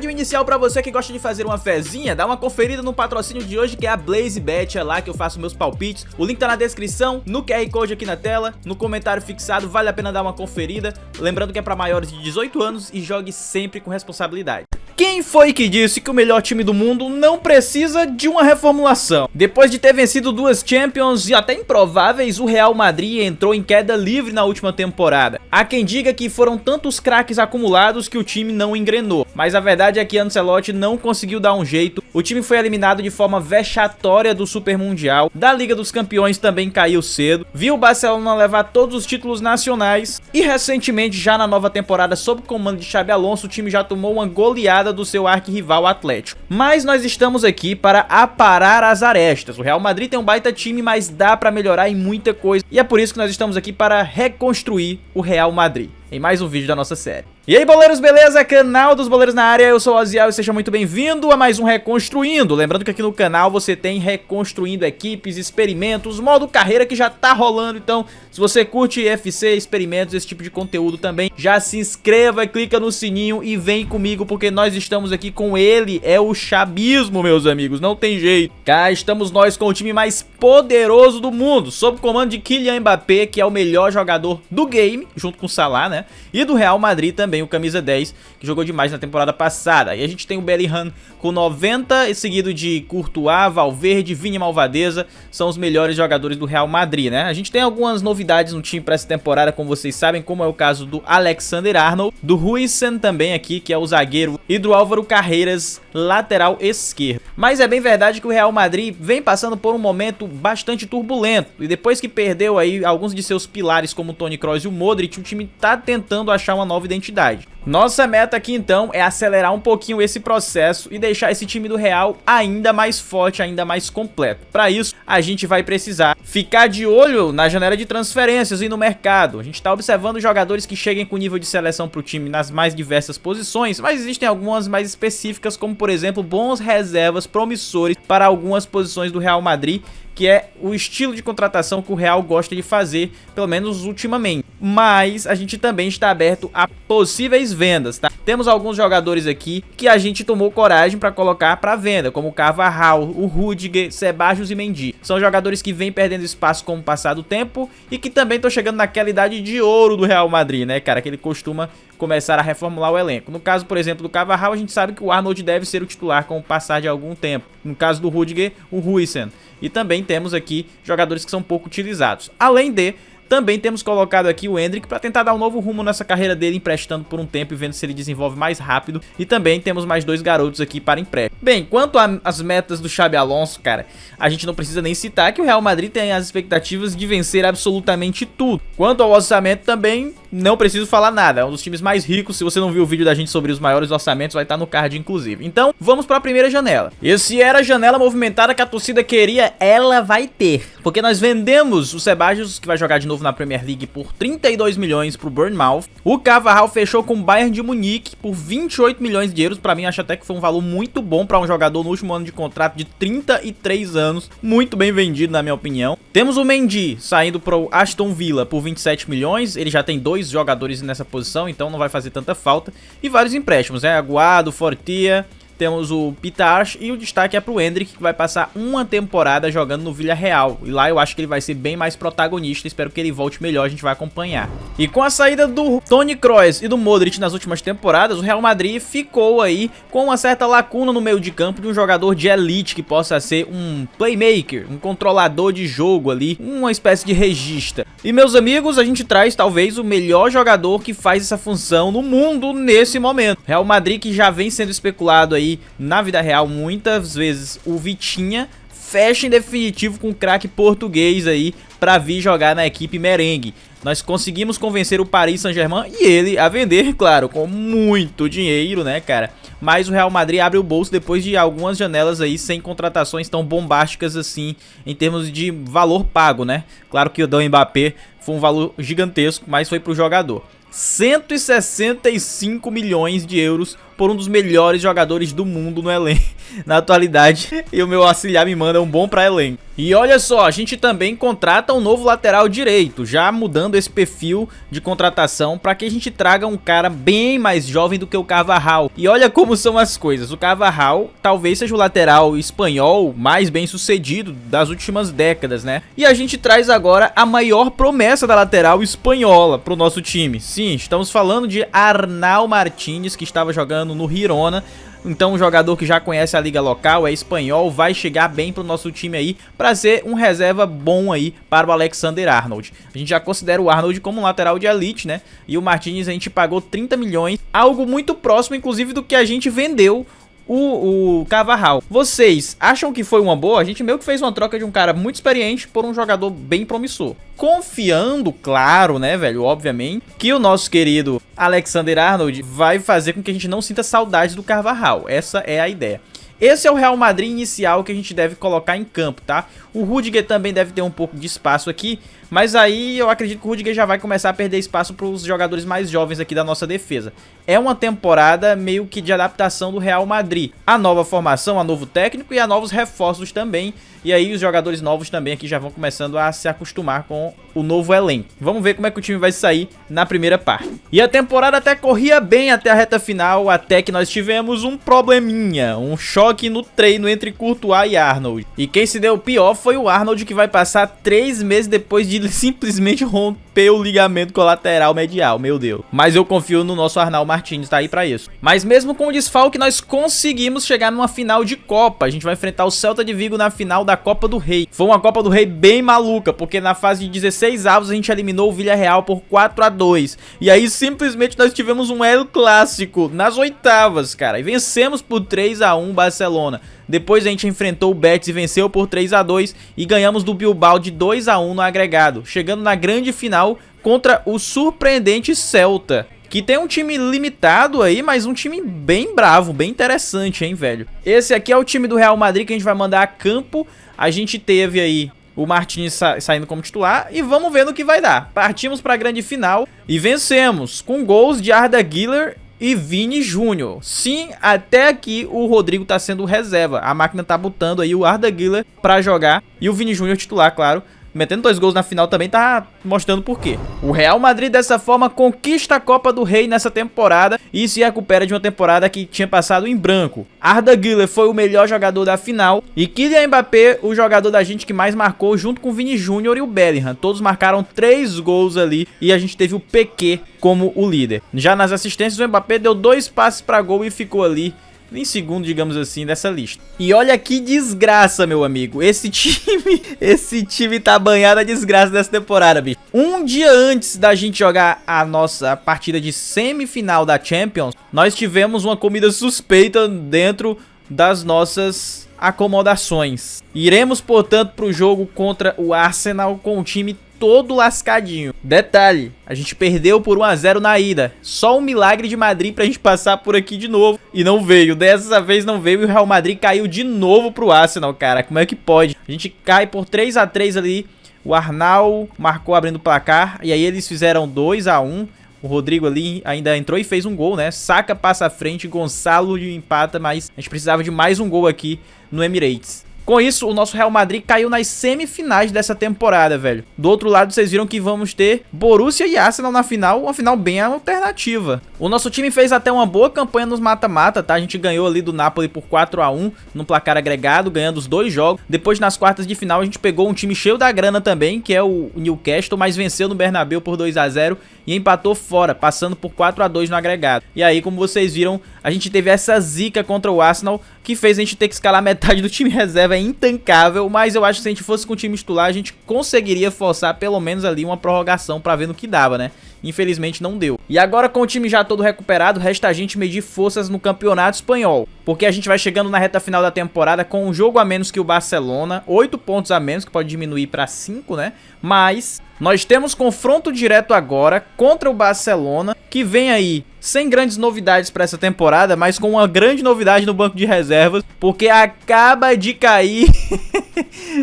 recadinho inicial pra você que gosta de fazer uma fezinha, dá uma conferida no patrocínio de hoje que é a BlazeBet, é lá que eu faço meus palpites. O link tá na descrição, no QR Code aqui na tela, no comentário fixado, vale a pena dar uma conferida. Lembrando que é pra maiores de 18 anos e jogue sempre com responsabilidade. Quem foi que disse que o melhor time do mundo não precisa de uma reformulação? Depois de ter vencido duas Champions e até improváveis, o Real Madrid entrou em queda livre na última temporada. Há quem diga que foram tantos craques acumulados que o time não engrenou, mas a verdade é que Ancelotti não conseguiu dar um jeito. O time foi eliminado de forma vexatória do Super Mundial, da Liga dos Campeões também caiu cedo, viu o Barcelona levar todos os títulos nacionais e recentemente, já na nova temporada sob o comando de Xabi Alonso, o time já tomou uma goleada do seu arquirrival Atlético. Mas nós estamos aqui para aparar as arestas. O Real Madrid tem um baita time, mas dá para melhorar em muita coisa. E é por isso que nós estamos aqui para reconstruir o Real Madrid, em mais um vídeo da nossa série. E aí, boleiros, beleza? Canal dos Boleiros na área, eu sou o Oziel e seja muito bem-vindo a mais um Reconstruindo. Lembrando que aqui no canal você tem reconstruindo equipes, experimentos, modo carreira que já tá rolando. Então, se você curte FC, experimentos, esse tipo de conteúdo também, já se inscreva, clica no sininho e vem comigo, porque nós estamos aqui com ele, é o Xabismo, meus amigos, não tem jeito. Cá estamos nós com o time mais poderoso do mundo, sob o comando de Kylian Mbappé, que é o melhor jogador do game, junto com o Salah, né? E do Real Madrid também, o camisa 10, que jogou demais na temporada passada. E a gente tem o Bellingham com 90, seguido de Courtois, Valverde, Vini Malvadeza, são os melhores jogadores do Real Madrid, né? A gente tem algumas novidades no time para essa temporada, como vocês sabem, como é o caso do Alexander-Arnold, do Huijsen também aqui, que é o zagueiro, e do Álvaro Carreiras, lateral esquerdo. Mas é bem verdade que o Real Madrid vem passando por um momento bastante turbulento, e depois que perdeu aí alguns de seus pilares como o Toni Kroos e o Modric, o time tá tentando achar uma nova identidade. Nossa meta aqui então é acelerar um pouquinho esse processo e deixar esse time do Real ainda mais forte, ainda mais completo. Para isso, a gente vai precisar ficar de olho na janela de transferências e no mercado. A gente está observando jogadores que cheguem com nível de seleção para o time nas mais diversas posições, mas existem algumas mais específicas, como por exemplo, bons reservas promissores para algumas posições do Real Madrid, que é o estilo de contratação que o Real gosta de fazer, pelo menos ultimamente. Mas a gente também está aberto a possíveis vendas, tá? Temos alguns jogadores aqui que a gente tomou coragem para colocar para venda, como o Carvajal, o Rudiger, Ceballos e Mendy. São jogadores que vêm perdendo espaço com o passar do tempo e que também estão chegando naquela idade de ouro do Real Madrid, né, cara? Que ele costuma começar a reformular o elenco. No caso, por exemplo, do Carvajal, a gente sabe que o Arnold deve ser o titular com o passar de algum tempo. No caso do Rudiger, o Huijsen. E também temos aqui jogadores que são pouco utilizados. Além de, também temos colocado aqui o Endrick para tentar dar um novo rumo nessa carreira dele, emprestando por um tempo e vendo se ele desenvolve mais rápido. E também temos mais dois garotos aqui para empréstimo. Bem, quanto às metas do Xabi Alonso, cara, a gente não precisa nem citar que o Real Madrid tem as expectativas de vencer absolutamente tudo. Quanto ao orçamento também, não preciso falar nada, é um dos times mais ricos. Se você não viu o vídeo da gente sobre os maiores orçamentos, vai estar no card inclusive. Então, vamos para a primeira janela. E se era a janela movimentada que a torcida queria, ela vai ter. Porque nós vendemos o Ceballos, que vai jogar de novo na Premier League, por 32 milhões pro Bournemouth. O Carvajal fechou com o Bayern de Munique por 28 milhões de euros. Para mim, acho até que foi um valor muito bom para um jogador no último ano de contrato de 33 anos. Muito bem vendido, na minha opinião. Temos o Mendy saindo pro Aston Villa por 27 milhões. Ele já tem dois jogadores nessa posição, então não vai fazer tanta falta. E vários empréstimos, né? Aguado, Fortia, temos o Pitarch e o destaque é pro Endrick, que vai passar uma temporada jogando no Villarreal. E lá eu acho que ele vai ser bem mais protagonista, espero que ele volte melhor, a gente vai acompanhar. E com a saída do Toni Kroos e do Modric nas últimas temporadas, o Real Madrid ficou aí com uma certa lacuna no meio de campo de um jogador de elite que possa ser um playmaker, um controlador de jogo ali, uma espécie de regista. E meus amigos, a gente traz talvez o melhor jogador que faz essa função no mundo nesse momento. Real Madrid, que já vem sendo especulado aí na vida real muitas vezes, o Vitinha, fecha em definitivo com o craque português aí para vir jogar na equipe merengue. Nós conseguimos convencer o Paris Saint-Germain e ele a vender, claro, com muito dinheiro, né, cara? Mas o Real Madrid abre o bolso depois de algumas janelas aí sem contratações tão bombásticas assim em termos de valor pago, né? Claro que o do Mbappé foi um valor gigantesco, mas foi pro jogador. 165 milhões de euros por um dos melhores jogadores do mundo no elenco na atualidade, e o meu auxiliar me manda um bom pra elenco. E olha só, a gente também contrata um novo lateral direito, já mudando esse perfil de contratação para que a gente traga um cara bem mais jovem do que o Carvajal. E olha como são as coisas, o Carvajal talvez seja o lateral espanhol mais bem sucedido das últimas décadas, né? E a gente traz agora a maior promessa da lateral espanhola pro nosso time. Sim, estamos falando de Arnau Martínez, que estava jogando no Girona. Então um jogador que já conhece a liga local, é espanhol, vai chegar bem pro nosso time aí para ser um reserva bom aí para o Alexander-Arnold. A gente já considera o Arnold como um lateral de elite, né? E o Martínez a gente pagou 30 milhões, algo muito próximo inclusive do que a gente vendeu o Carvajal. Vocês acham que foi uma boa? A gente meio que fez uma troca de um cara muito experiente por um jogador bem promissor. Confiando, claro, né, velho, obviamente, que o nosso querido Alexander-Arnold vai fazer com que a gente não sinta saudade do Carvajal. Essa é a ideia. Esse é o Real Madrid inicial que a gente deve colocar em campo, tá? O Rudiger também deve ter um pouco de espaço aqui, mas aí eu acredito que o Rudiger já vai começar a perder espaço para os jogadores mais jovens aqui da nossa defesa. É uma temporada meio que de adaptação do Real Madrid. A nova formação, a novo técnico e a novos reforços também. E aí os jogadores novos também aqui já vão começando a se acostumar com o novo elenco. Vamos ver como é que o time vai sair na primeira parte. E a temporada até corria bem até a reta final, até que nós tivemos um probleminha. Um choque no treino entre Courtois e Arnold. E quem se deu pior foi o Arnold, que vai passar 3 meses depois de simplesmente romper o ligamento colateral medial, meu Deus. Mas eu confio no nosso Arnau Martínez, tá aí pra isso. Mas mesmo com o desfalque, nós conseguimos chegar numa final de Copa. A gente vai enfrentar o Celta de Vigo na final da Copa do Rei. Foi uma Copa do Rei bem maluca, porque na fase de 16 avos a gente eliminou o Villarreal por 4-2. E aí simplesmente nós tivemos um El Clássico nas oitavas, cara. E vencemos por 3-1 Barcelona. Depois a gente enfrentou o Betis e venceu por 3-2 e ganhamos do Bilbao de 2-1 no agregado, chegando na grande final contra o surpreendente Celta, que tem um time limitado aí, mas um time bem bravo, bem interessante, hein, velho. Esse aqui é o time do Real Madrid que a gente vai mandar a campo. A gente teve aí o Martínez saindo como titular e vamos ver no que vai dar. Partimos para a grande final e vencemos com gols de Arda Güler e Vini Júnior. Sim, até aqui o Rodrigo tá sendo reserva. A máquina tá botando aí o Arda Güler pra jogar e o Vini Júnior titular, claro. Metendo 2 gols na final também tá mostrando por quê. O Real Madrid dessa forma conquista a Copa do Rei nessa temporada e se recupera de uma temporada que tinha passado em branco. Arda Güler foi o melhor jogador da final e Kylian Mbappé o jogador da gente que mais marcou, junto com o Vini Júnior e o Bellingham. Todos marcaram 3 gols ali e a gente teve o Piqué como o líder. Já nas assistências o Mbappé deu 2 passes para gol e ficou ali em segundo, digamos assim, dessa lista. E olha que desgraça, meu amigo. Esse time tá banhado a desgraça dessa temporada, bicho. Um dia antes da gente jogar a nossa partida de semifinal da Champions, nós tivemos uma comida suspeita dentro das nossas acomodações. Iremos, portanto, pro jogo contra o Arsenal com o time todo lascadinho. Detalhe, a gente perdeu por 1-0 na ida. Só um milagre de Madrid pra gente passar por aqui de novo. E não veio, dessa vez não veio e o Real Madrid caiu de novo pro Arsenal, cara. Como é que pode? A gente cai por 3-3 ali. O Arnau marcou abrindo o placar. E aí eles fizeram 2-1. O Rodrigo ali ainda entrou e fez um gol, né? Saka passa à frente, Gonçalo empata, mas a gente precisava de mais um gol aqui no Emirates. Com isso, o nosso Real Madrid caiu nas semifinais dessa temporada, velho. Do outro lado, vocês viram que vamos ter Borussia e Arsenal na final, uma final bem alternativa. O nosso time fez até uma boa campanha nos mata-mata, tá? A gente ganhou ali do Napoli por 4-1 no placar agregado, ganhando os 2 jogos. Depois, nas quartas de final, a gente pegou um time cheio da grana também, que é o Newcastle, mas venceu no Bernabéu por 2-0 e empatou fora, passando por 4-2 no agregado. E aí, como vocês viram, a gente teve essa zica contra o Arsenal, que fez a gente ter que escalar metade do time reserva. É intancável, mas eu acho que se a gente fosse com o time titular, a gente conseguiria forçar pelo menos ali uma prorrogação pra ver no que dava, né? Infelizmente não deu. E agora, com o time já todo recuperado, resta a gente medir forças no Campeonato Espanhol, porque a gente vai chegando na reta final da temporada com um jogo a menos que o Barcelona, 8 pontos a menos, que pode diminuir para 5, né? Mas nós temos confronto direto agora contra o Barcelona, que vem aí sem grandes novidades para essa temporada, mas com uma grande novidade no banco de reservas, porque acaba de cair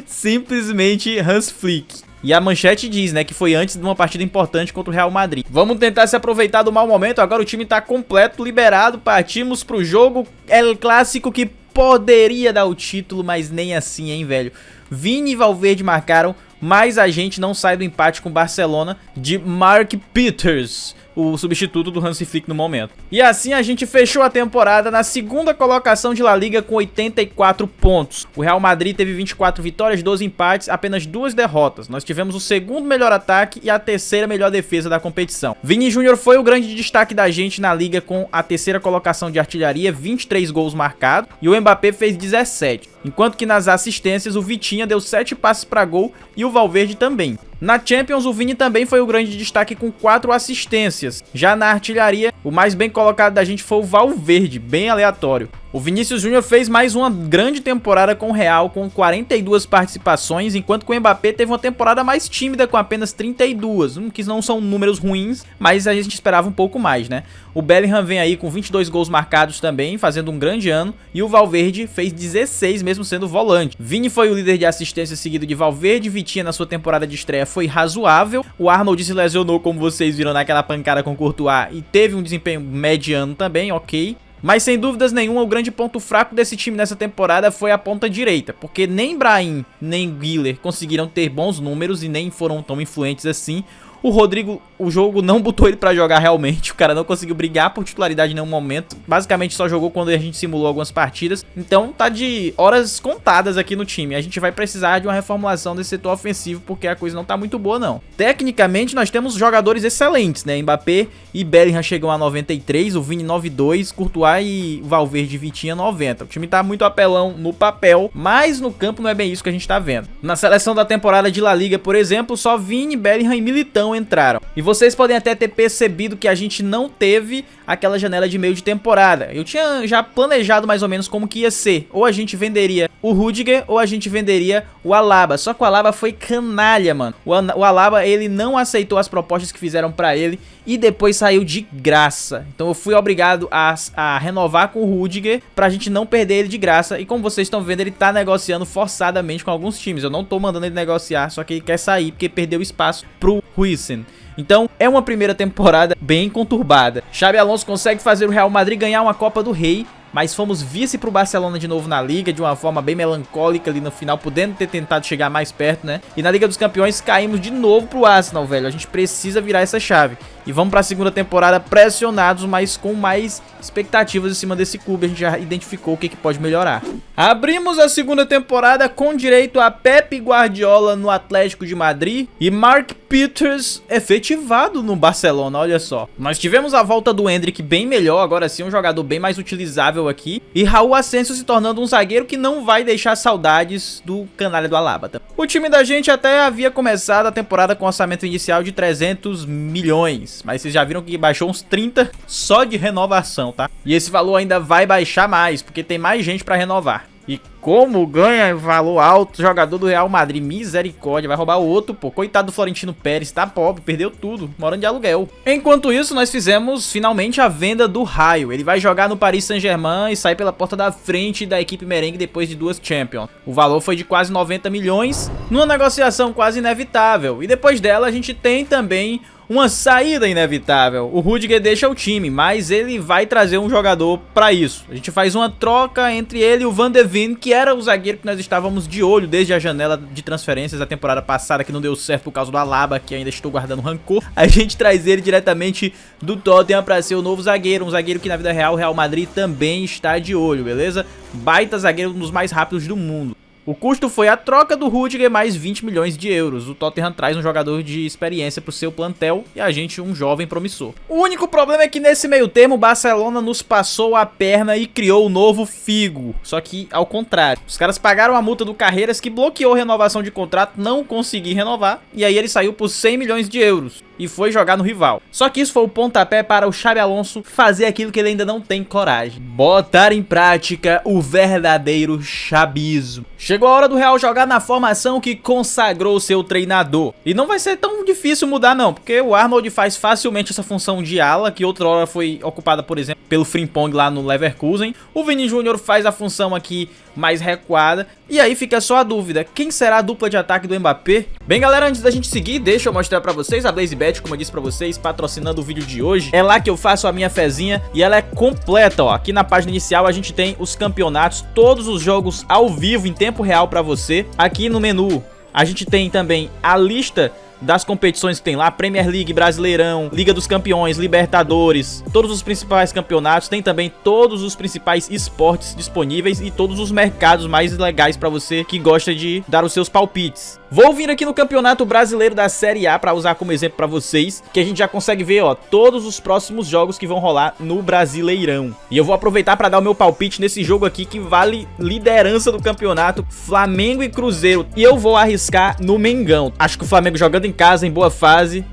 simplesmente Hans Flick. E a manchete diz, né, que foi antes de uma partida importante contra o Real Madrid. Vamos tentar se aproveitar do mau momento. Agora o time tá completo, liberado. Partimos pro jogo El Clássico, que poderia dar o título, mas nem assim, hein, velho. Vini e Valverde marcaram, mas a gente não sai do empate com o Barcelona de Marc Peters, o substituto do Hansi Flick no momento. E assim a gente fechou a temporada na segunda colocação de La Liga com 84 pontos. O Real Madrid teve 24 vitórias, 12 empates, apenas 2 derrotas. Nós tivemos o segundo melhor ataque e a terceira melhor defesa da competição. Vini Júnior foi o grande destaque da gente na Liga com a terceira colocação de artilharia, 23 gols marcados, e o Mbappé fez 17. Enquanto que nas assistências o Vitinha deu 7 passes para gol e o Valverde também. Na Champions, o Vini também foi o grande destaque com 4 assistências. Já na artilharia, o mais bem colocado da gente foi o Valverde, bem aleatório. O Vinícius Júnior fez mais uma grande temporada com o Real, com 42 participações, enquanto que o Mbappé teve uma temporada mais tímida, com apenas 32, que não são números ruins, mas a gente esperava um pouco mais, né? O Bellingham vem aí com 22 gols marcados também, fazendo um grande ano, e o Valverde fez 16, mesmo sendo volante. Vini foi o líder de assistência, seguido de Valverde. Vitinha na sua temporada de estreia foi razoável. O Arnold se lesionou, como vocês viram, naquela pancada com o Courtois, e teve um desempenho mediano também, ok. Mas sem dúvidas nenhuma, o grande ponto fraco desse time nessa temporada foi a ponta direita, porque nem Brahim nem Güler conseguiram ter bons números e nem foram tão influentes assim. O Rodrigo, o jogo não botou ele pra jogar realmente, o cara não conseguiu brigar por titularidade em nenhum momento, basicamente só jogou quando a gente simulou algumas partidas, então tá de horas contadas aqui no time. A gente vai precisar de uma reformulação desse setor ofensivo, porque a coisa não tá muito boa não. Tecnicamente nós temos jogadores excelentes, né, Mbappé e Bellingham chegam a 93, o Vini 92, Courtois e Valverde e Vitinha 90. O time tá muito apelão no papel, mas no campo não é bem isso que a gente tá vendo. Na seleção da temporada de La Liga, por exemplo, só Vini, Bellingham e Militão entraram. E vocês podem até ter percebido que a gente não teve aquela janela de meio de temporada. Eu tinha já planejado mais ou menos como que ia ser. Ou a gente venderia o Rudiger ou a gente venderia o Alaba. Só que o Alaba foi canalha, mano. O Alaba, ele não aceitou as propostas que fizeram pra ele e depois saiu de graça. Então eu fui obrigado a renovar com o Rudiger pra gente não perder ele de graça. E como vocês estão vendo, ele tá negociando forçadamente com alguns times. Eu não tô mandando ele negociar, só que ele quer sair porque perdeu espaço pro Huijsen. Então é uma primeira temporada bem conturbada. Xabi Alonso consegue fazer o Real Madrid ganhar uma Copa do Rei, mas fomos vice pro Barcelona de novo na Liga, de uma forma bem melancólica ali no final, podendo ter tentado chegar mais perto, né? E na Liga dos Campeões caímos de novo pro Arsenal, velho. A gente precisa virar essa chave. E vamos pra segunda temporada pressionados, mas com mais expectativas em cima desse clube. A gente já identificou o que pode melhorar. Abrimos a segunda temporada com direito a Pep Guardiola no Atlético de Madrid e Marc Peters efetivado no Barcelona, olha só. Nós tivemos a volta do Endrick bem melhor, agora sim um jogador bem mais utilizável aqui. E Raul Asensio se tornando um zagueiro que não vai deixar saudades do canalha do Alaba. O time da gente até havia começado a temporada com orçamento inicial de 300 milhões. Mas vocês já viram que baixou uns 30 só de renovação, tá? E esse valor ainda vai baixar mais, porque tem mais gente pra renovar. E como ganha valor alto, jogador do Real Madrid, misericórdia, vai roubar o outro, pô. Coitado do Florentino Pérez, tá pobre, perdeu tudo, morando de aluguel. Enquanto isso, nós fizemos finalmente a venda do Raio. Ele vai jogar no Paris Saint-Germain e sair pela porta da frente da equipe merengue depois de 2 Champions. O valor foi de quase 90 milhões, numa negociação quase inevitável. E depois dela a gente tem também uma saída inevitável. O Rudiger deixa o time, mas ele vai trazer um jogador pra isso. A gente faz uma troca entre ele e o Van de Ven, que era o zagueiro que nós estávamos de olho desde a janela de transferências da temporada passada, que não deu certo por causa do Alaba, que ainda estou guardando rancor. A gente traz ele diretamente do Tottenham pra ser o novo zagueiro, um zagueiro que na vida real o Real Madrid também está de olho, beleza? Baita zagueiro, um dos mais rápidos do mundo. O custo foi a troca do Rudiger mais 20 milhões de euros. O Tottenham traz um jogador de experiência para o seu plantel e a gente um jovem promissor. O único problema é que nesse meio termo o Barcelona nos passou a perna e criou o novo Figo. Só que ao contrário. Os caras pagaram a multa do Carreiras, que bloqueou a renovação de contrato, não consegui renovar. E aí ele saiu por 100 milhões de euros. E foi jogar no rival. Só que isso foi o pontapé para o Xabi Alonso fazer aquilo que ele ainda não tem coragem: botar em prática o verdadeiro xabismo. Chegou a hora do Real jogar na formação que consagrou seu treinador. E não vai ser tão difícil mudar não, porque o Arnold faz facilmente essa função de ala, que outrora foi ocupada, por exemplo, pelo Frimpong lá no Leverkusen. O Vini Júnior faz a função aqui mais recuada. E aí fica só a dúvida, quem será a dupla de ataque do Mbappé? Bem galera, antes da gente seguir, deixa eu mostrar pra vocês a BlazeBet, como eu disse pra vocês, patrocinando o vídeo de hoje. É lá que eu faço a minha fezinha e ela é completa, ó. Aqui na página inicial a gente tem os campeonatos, todos os jogos ao vivo, em tempo real pra você. Aqui no menu a gente tem também a lista das competições que tem lá, Premier League, Brasileirão, Liga dos Campeões, Libertadores, todos os principais campeonatos, tem também todos os principais esportes disponíveis e todos os mercados mais legais pra você que gosta de dar os seus palpites. Vou vir aqui no Campeonato Brasileiro da Série A pra usar como exemplo pra vocês, que a gente já consegue ver, ó, todos os próximos jogos que vão rolar no Brasileirão. E eu vou aproveitar pra dar o meu palpite nesse jogo aqui que vale liderança do campeonato, Flamengo e Cruzeiro. E eu vou arriscar no Mengão. Acho que o Flamengo jogando em casa, em boa fase,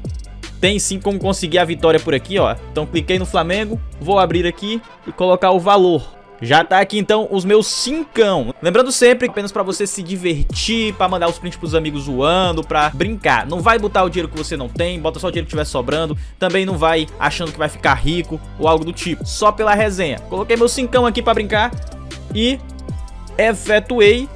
tem sim como conseguir a vitória por aqui, ó. Então cliquei no Flamengo, vou abrir aqui e colocar o valor. Já tá aqui então os meus 5. Lembrando sempre, apenas pra você se divertir, pra mandar os prints pros amigos zoando, pra brincar. Não vai botar o dinheiro que você não tem, bota só o dinheiro que tiver sobrando. Também não vai achando que vai ficar rico ou algo do tipo, só pela resenha. Coloquei meus 5 aqui pra brincar e efetuei.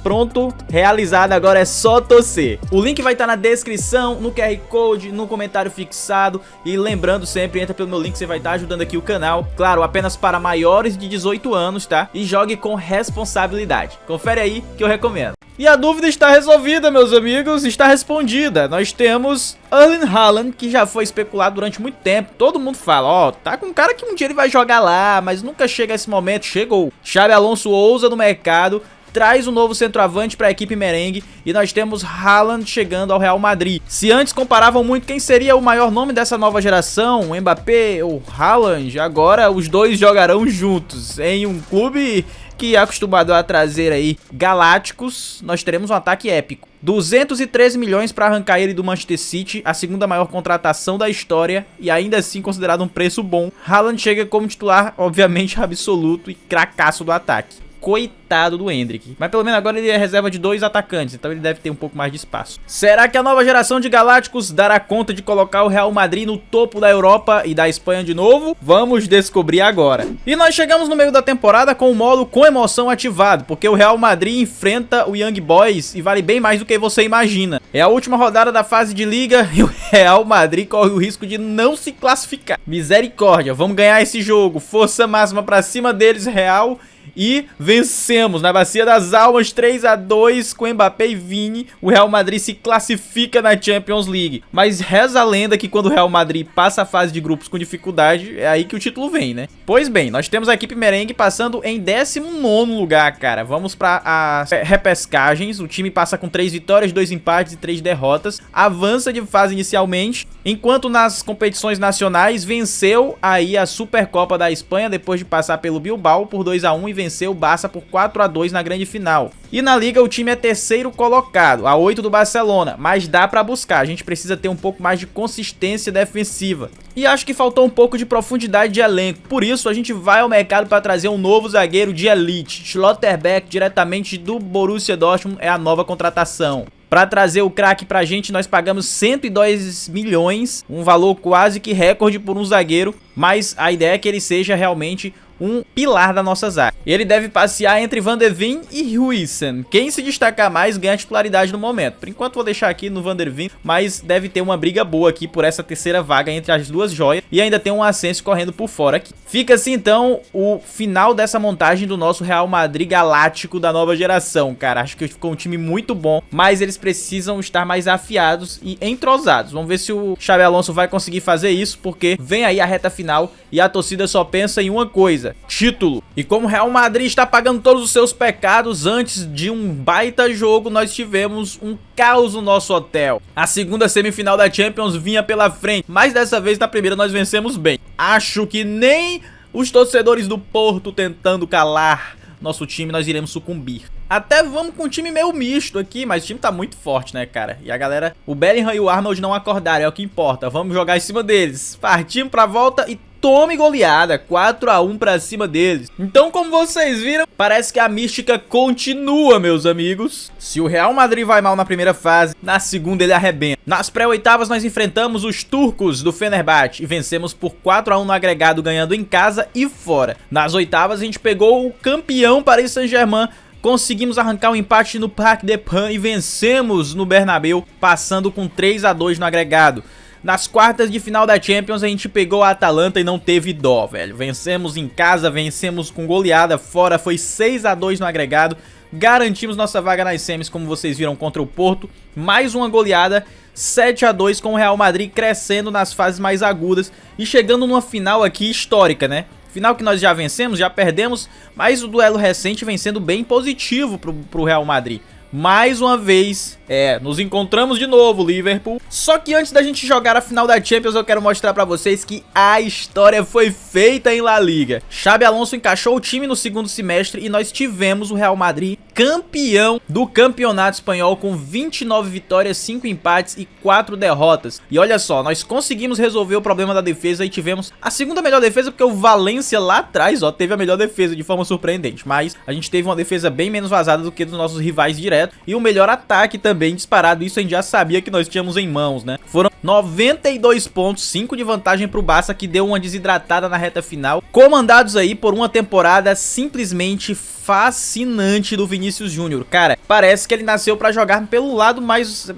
Pronto, realizado, agora é só torcer. O link vai estar na descrição, no QR Code, no comentário fixado. E lembrando sempre, entra pelo meu link, você vai estar ajudando aqui o canal. Claro, apenas para maiores de 18 anos, tá? E jogue com responsabilidade. Confere aí que eu recomendo. E a dúvida está resolvida, meus amigos, está respondida. Nós temos Erling Haaland, que já foi especulado durante muito tempo. Todo mundo fala, ó, tá com um cara que um dia ele vai jogar lá, mas nunca chega esse momento. Chegou. Xabi Alonso ousa no mercado, traz um novo centroavante para a equipe merengue e nós temos Haaland chegando ao Real Madrid. Se antes comparavam muito quem seria o maior nome dessa nova geração, o Mbappé ou Haaland, agora os dois jogarão juntos em um clube que é acostumado a trazer aí galácticos. Nós teremos um ataque épico. 213 milhões para arrancar ele do Manchester City, a segunda maior contratação da história e ainda assim considerado um preço bom. Haaland chega como titular, obviamente absoluto e cracaço do ataque. Coitado do Endrick. Mas pelo menos agora ele é reserva de 2 atacantes, então ele deve ter um pouco mais de espaço. Será que a nova geração de galácticos dará conta de colocar o Real Madrid no topo da Europa e da Espanha de novo? Vamos descobrir agora. E nós chegamos no meio da temporada com o modo com emoção ativado, porque o Real Madrid enfrenta o Young Boys e vale bem mais do que você imagina. É a última rodada da fase de liga e o Real Madrid corre o risco de não se classificar. Misericórdia, vamos ganhar esse jogo. Força máxima pra cima deles, Real. E vencemos na Bacia das Almas 3-2 com Mbappé e Vini. O Real Madrid se classifica na Champions League. Mas reza a lenda que quando o Real Madrid passa a fase de grupos com dificuldade, é aí que o título vem, né? Pois bem, nós temos a equipe merengue passando em 19º lugar, cara. Vamos para as repescagens. O time passa com 3 vitórias, 2 empates e 3 derrotas. Avança de fase inicialmente, enquanto nas competições nacionais venceu aí a Supercopa da Espanha depois de passar pelo Bilbao por 2-1 e venceu o Barça por 4-2 na grande final. E na liga o time é 3º colocado, a 8 do Barcelona, mas dá pra buscar, a gente precisa ter um pouco mais de consistência defensiva. E acho que faltou um pouco de profundidade de elenco, por isso a gente vai ao mercado para trazer um novo zagueiro de elite. Schlotterbeck, diretamente do Borussia Dortmund, é a nova contratação. Para trazer o craque pra gente, nós pagamos 102 milhões, um valor quase que recorde por um zagueiro, mas a ideia é que ele seja realmente um pilar da nossa zaga. Ele deve passear entre Van der Ven e Huijsen. Quem se destacar mais ganha titularidade no momento. Por enquanto vou deixar aqui no Van der Ven, mas deve ter uma briga boa aqui por essa terceira vaga entre as duas joias. E ainda tem um Asensio correndo por fora aqui. Fica assim então o final dessa montagem do nosso Real Madrid galáctico da nova geração, cara. Acho que ficou um time muito bom, mas eles precisam estar mais afiados e entrosados. Vamos ver se o Xabi Alonso vai conseguir fazer isso, porque vem aí a reta final e a torcida só pensa em uma coisa: título. E como o Real Madrid está pagando todos os seus pecados, antes de um baita jogo nós tivemos um caos no nosso hotel. A segunda semifinal da Champions vinha pela frente, mas dessa vez na primeira nós vencemos bem. Acho que nem os torcedores do Porto tentando calar nosso time nós iremos sucumbir. Até vamos com um time meio misto aqui, mas o time tá muito forte, né, cara? E a galera, o Bellingham e o Arnold não acordaram, é o que importa. Vamos jogar em cima deles. Partimos pra volta e tome goleada, 4-1 pra cima deles. Então, como vocês viram, parece que a mística continua, meus amigos. Se o Real Madrid vai mal na primeira fase, na segunda ele arrebenta. Nas pré-oitavas nós enfrentamos os turcos do Fenerbahçe e vencemos por 4-1 no agregado, ganhando em casa e fora. Nas oitavas a gente pegou o campeão Paris Saint-Germain, conseguimos arrancar um empate no Parc des Princes e vencemos no Bernabéu, passando com 3-2 no agregado. Nas quartas de final da Champions a gente pegou a Atalanta e não teve dó, velho. Vencemos em casa, vencemos com goleada, fora foi 6-2 no agregado. Garantimos nossa vaga nas semis, como vocês viram, contra o Porto. Mais uma goleada, 7-2 com o Real Madrid crescendo nas fases mais agudas e chegando numa final aqui histórica, né? Final que nós já vencemos, já perdemos, mas o duelo recente vem sendo bem positivo pro Real Madrid. Mais uma vez, nos encontramos de novo, Liverpool. Só que antes da gente jogar a final da Champions, eu quero mostrar pra vocês que a história foi feita em La Liga. Xabi Alonso encaixou o time no segundo semestre e nós tivemos o Real Madrid campeão do campeonato espanhol com 29 vitórias, 5 empates e 4 derrotas. E olha só, nós conseguimos resolver o problema da defesa e tivemos a segunda melhor defesa, porque o Valência lá atrás, ó, teve a melhor defesa de forma surpreendente. Mas a gente teve uma defesa bem menos vazada do que dos nossos rivais diretos. E o melhor ataque também disparado, isso a gente já sabia que nós tínhamos em mãos, né? Foram 92 pontos, 5 de vantagem pro Barça, que deu uma desidratada na reta final, comandados aí por uma temporada simplesmente fascinante do Vinícius Júnior. Cara, parece que ele nasceu pra jogar pelo lado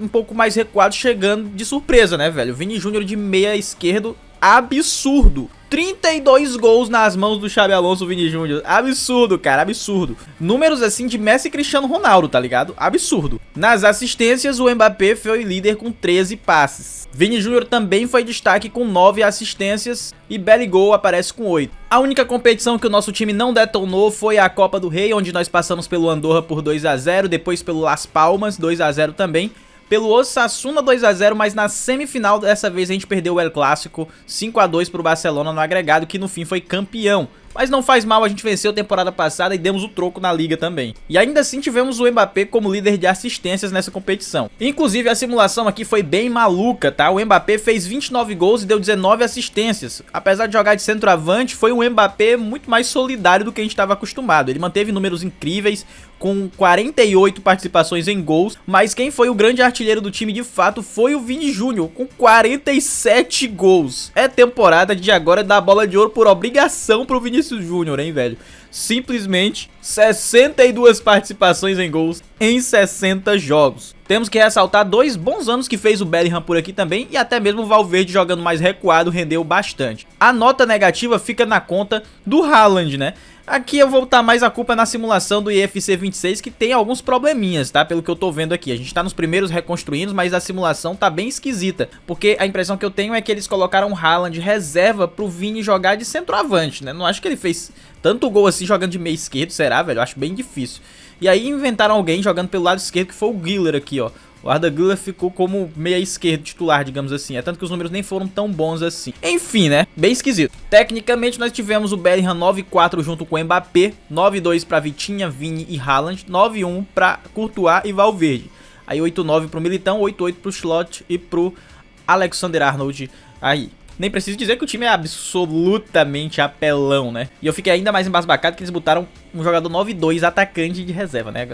um pouco mais recuado, chegando de surpresa, né, velho? Vini Júnior de meia esquerdo, absurdo. 32 gols nas mãos do Xabi Alonso, Vini Júnior. Absurdo, cara, absurdo. Números assim de Messi e Cristiano Ronaldo, tá ligado? Absurdo. Nas assistências, o Mbappé foi líder com 13 passes. Vini Júnior também foi destaque com 9 assistências e Bellingham aparece com 8. A única competição que o nosso time não detonou foi a Copa do Rei, onde nós passamos pelo Andorra por 2-0, depois pelo Las Palmas, 2-0 também. Pelo Osasuna 2-0, mas na semifinal dessa vez a gente perdeu o El Clássico 5-2 pro Barcelona no agregado, que no fim foi campeão. Mas não faz mal, a gente venceu a temporada passada e demos o troco na liga também. E ainda assim tivemos o Mbappé como líder de assistências nessa competição. Inclusive a simulação aqui foi bem maluca, tá? O Mbappé fez 29 gols e deu 19 assistências. Apesar de jogar de centroavante, foi um Mbappé muito mais solidário do que a gente estava acostumado. Ele manteve números incríveis, com 48 participações em gols, mas quem foi o grande artilheiro do time de fato foi o Vini Júnior, com 47 gols. É temporada de agora dar a bola de ouro por obrigação pro Vinícius Júnior, hein, velho? Simplesmente 62 participações em gols em 60 jogos. Temos que ressaltar 2 bons anos que fez o Bellingham por aqui também, e até mesmo o Valverde jogando mais recuado rendeu bastante. A nota negativa fica na conta do Haaland, né? Aqui eu vou botar mais a culpa na simulação do IFC 26, que tem alguns probleminhas, tá? Pelo que eu tô vendo aqui. A gente tá nos primeiros reconstruindo, mas a simulação tá bem esquisita. Porque a impressão que eu tenho é que eles colocaram o Haaland reserva pro Vini jogar de centroavante, né? Não acho que ele fez tanto gol assim jogando de meio esquerdo, será, velho? Eu acho bem difícil. E aí inventaram alguém jogando pelo lado esquerdo, que foi o Güler aqui, ó. O Arda Güler ficou como meia esquerda titular, digamos assim. É tanto que os números nem foram tão bons assim. Enfim, né? Bem esquisito. Tecnicamente, nós tivemos o Bellingham 9-4 junto com o Mbappé. 9-2 pra Vitinha, Vini e Haaland. 9-1 pra Courtois e Valverde. Aí 8-9 pro Militão, 8-8 pro Slot e pro Alexander-Arnold. Aí. Nem preciso dizer que o time é absolutamente apelão, né? E eu fiquei ainda mais embasbacado que eles botaram um jogador 9-2 atacante de reserva, né?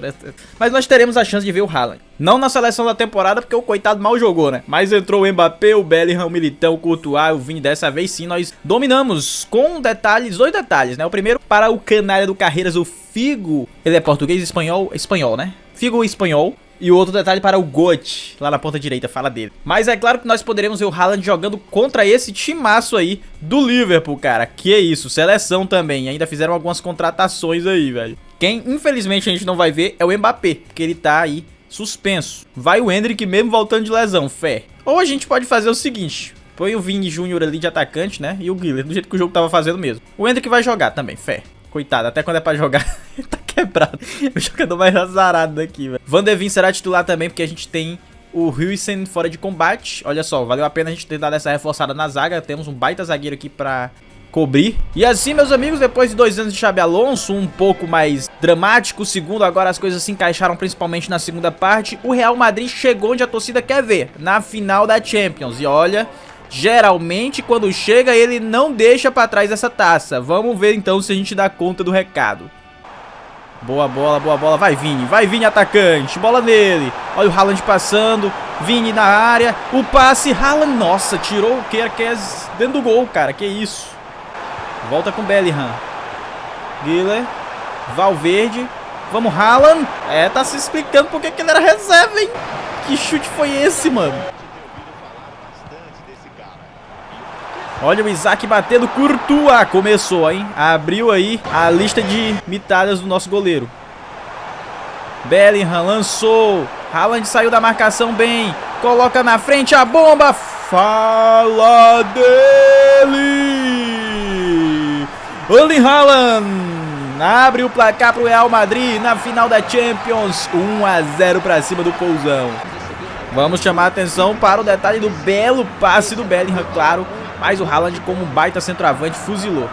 Mas nós teremos a chance de ver o Haaland. Não na seleção da temporada, porque o coitado mal jogou, né? Mas entrou o Mbappé, o Bellingham, o Militão, o Courtois, o Vini. Dessa vez sim, nós dominamos com detalhes, 2 detalhes, né? O primeiro para o canalha do Carreiras, o Figo. Ele é português, espanhol, né? Figo espanhol. E o outro detalhe para o Goth, lá na ponta direita, fala dele. Mas é claro que nós poderemos ver o Haaland jogando contra esse timaço aí do Liverpool, cara. Que é isso, seleção também. Ainda fizeram algumas contratações aí, velho. Quem infelizmente a gente não vai ver é o Mbappé, porque ele tá aí suspenso. Vai o Endrick mesmo voltando de lesão, fé. Ou a gente pode fazer o seguinte: põe o Vini Júnior ali de atacante, né? E o Güler, do jeito que o jogo tava fazendo mesmo. O Endrick vai jogar também, fé. Coitado, até quando é pra jogar, ele tá quebrado. O jogador mais azarado daqui, velho. Van de Ven será titular também, porque a gente tem o Huijsen fora de combate. Olha só, valeu a pena a gente ter dado essa reforçada na zaga. Temos um baita zagueiro aqui pra cobrir. E assim, meus amigos, depois de 2 anos de Xabi Alonso, um pouco mais dramático, segundo, agora as coisas se encaixaram principalmente na segunda parte. O Real Madrid chegou onde a torcida quer ver, na final da Champions. E olha, Geralmente, quando chega, ele não deixa pra trás essa taça. Vamos ver, então, se a gente dá conta do recado. Boa bola, vai Vini atacante, bola nele. Olha o Haaland passando, Vini na área, o passe, Haaland, nossa, tirou o que é dentro do gol, cara, que isso. Volta com Bellingham, Güler, Valverde, vamos Haaland. Tá se explicando porque que ele era reserva, hein. Que chute foi esse, mano? Olha o Isaac batendo, Courtois começou, hein? Abriu aí a lista de mitadas do nosso goleiro. Bellingham lançou, Haaland saiu da marcação bem, coloca na frente a bomba, fala dele! Erling Haaland abre o placar pro Real Madrid na final da Champions, 1-0 pra cima do Pousão. Vamos chamar a atenção para o detalhe do belo passe do Bellingham, claro. Mas o Haaland, como um baita centroavante, fuzilou.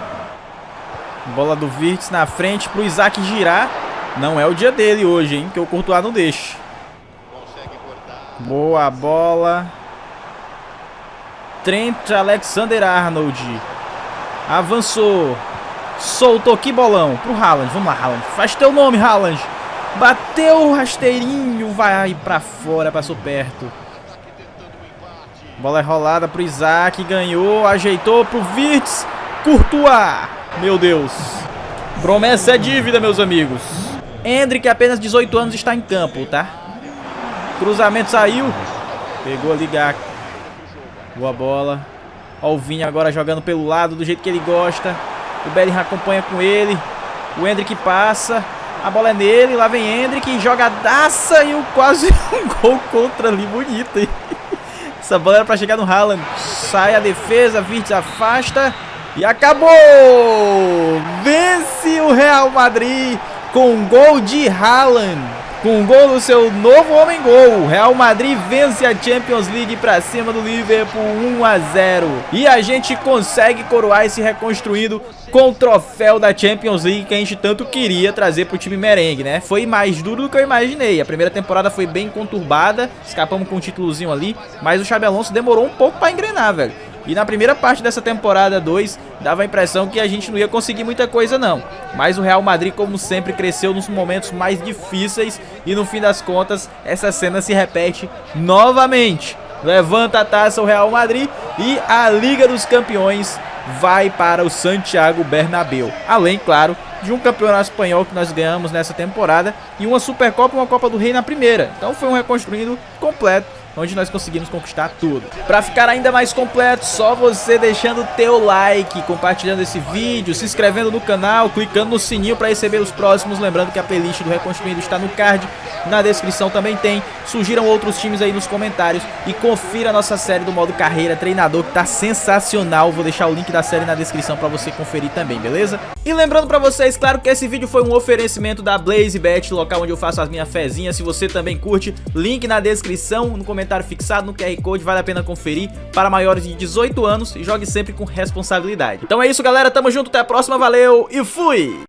Bola do Wirtz na frente pro Isaac girar. Não é o dia dele hoje, hein? Que o Courtois não deixa. Boa bola. Trent Alexander-Arnold. Avançou. Soltou, que bolão. Pro Haaland. Vamos lá, Haaland. Faz teu nome, Haaland. Bateu o rasteirinho. Vai pra fora, passou perto. Bola rolada pro Isaac, ganhou, ajeitou pro Wirtz, Courtois, meu Deus. Promessa é dívida, meus amigos. Endrick, apenas 18 anos, está em campo, tá? Cruzamento saiu, pegou ali Gak. Boa bola. Ó o Vini agora jogando pelo lado, do jeito que ele gosta. O Bellingham acompanha com ele. O Endrick passa, a bola é nele, lá vem Endrick, jogadaça e quase um gol contra ali, bonito, hein? Essa bola era pra chegar no Haaland. Sai a defesa, Wirtz afasta. E acabou! Vence o Real Madrid com um gol de Haaland. Com um gol do seu novo homem-gol. Real Madrid vence a Champions League pra cima do Liverpool 1-0. E a gente consegue coroar esse reconstruindo com o troféu da Champions League que a gente tanto queria trazer pro time merengue, né? Foi mais duro do que eu imaginei. A primeira temporada foi bem conturbada. Escapamos com um títulozinho ali. Mas o Xabi Alonso demorou um pouco pra engrenar, velho. E na primeira parte dessa temporada 2, dava a impressão que a gente não ia conseguir muita coisa não. Mas o Real Madrid, como sempre, cresceu nos momentos mais difíceis. E no fim das contas, essa cena se repete novamente. Levanta a taça o Real Madrid e a Liga dos Campeões vai para o Santiago Bernabéu. Além, claro, de um campeonato espanhol que nós ganhamos nessa temporada e uma Supercopa e uma Copa do Rei na primeira. Então foi um reconstruindo completo, onde nós conseguimos conquistar tudo. Para ficar ainda mais completo, só você deixando o teu like, compartilhando esse vídeo, se inscrevendo no canal, clicando no sininho para receber os próximos. Lembrando que a playlist do Reconstruindo está no card, na descrição também tem. Surgiram outros times aí nos comentários e confira a nossa série do modo carreira treinador, que tá sensacional. Vou deixar o link da série na descrição para você conferir também, beleza? E lembrando para vocês, claro que esse vídeo foi um oferecimento da BlazeBet, local onde eu faço as minhas fezinhas. Se você também curte, link na descrição, no comentário fixado, no QR Code, vale a pena conferir. Para maiores de 18 anos e jogue sempre com responsabilidade. Então é isso, galera, tamo junto, até a próxima, valeu e fui!